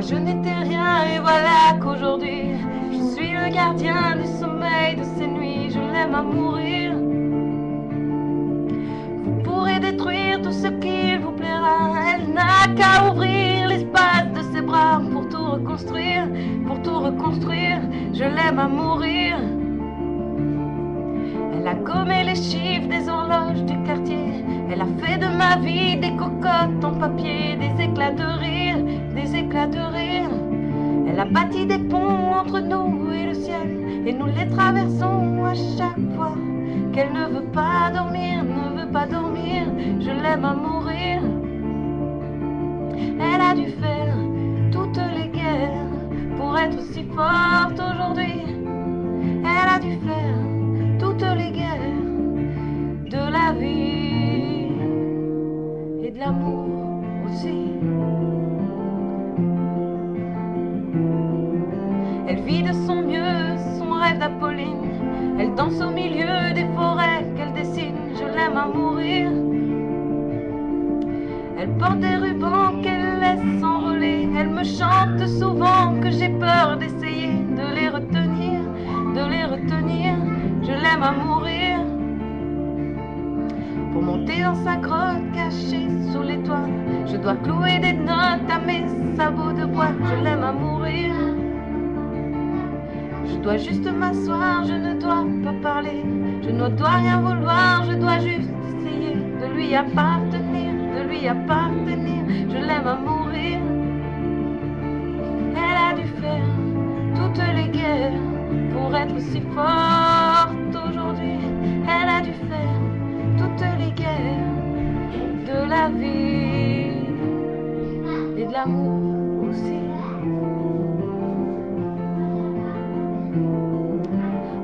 je n'étais rien et voilà qu'aujourd'hui je suis le gardien du sommeil de ces nuits. Je l'aime à mourir. Vous pourrez détruire tout ce qu'il vous plaira. Elle n'a qu'à ouvrir l'espace de ses bras pour tout reconstruire, pour tout reconstruire. Je l'aime à mourir. Elle a gommé les chiffres des horloges du quartier. Elle a fait de ma vie des cocottes en papier, des éclats de rire, des éclats de rire. Elle a bâti des ponts entre nous et le ciel, et nous les traversons à chaque fois qu'elle ne veut pas dormir, ne veut pas dormir. Je l'aime à mourir. Elle a dû faire toutes les guerres pour être si forte aujourd'hui. Elle a dû faire toutes les guerres de la vie et de l'amour aussi. Elle vit de son mieux son rêve d'Apolline. Elle danse au milieu des forêts qu'elle dessine. Je l'aime à mourir. Elle porte des rubans qu'elle laisse s'enrôler. Elle me chante souvent que j'ai peur d'essayer de les retenir, de les retenir. Je l'aime à mourir. Pour monter dans sa grotte cachée sous les toits, je dois clouer des notes à mes sabots de bois. Je l'aime à mourir. Je dois juste m'asseoir, je ne dois pas parler. Je ne dois rien vouloir, je dois juste essayer de lui appartenir, de lui appartenir. Je l'aime à mourir. Elle a dû faire toutes les guerres pour être si forte aujourd'hui. Elle a dû faire toutes les guerres de la vie et de l'amour aussi.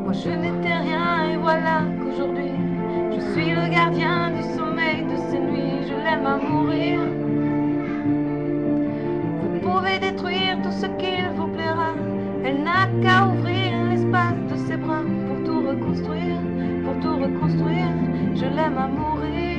Moi je n'étais rien et voilà qu'aujourd'hui je suis le gardien du sommeil de ces nuits. Je l'aime à mourir. Vous pouvez détruire tout ce qu'il vous plaira. Elle n'a qu'à ouvrir l'espace de ses bras pour tout reconstruire, pour tout reconstruire. Je l'aime à mourir.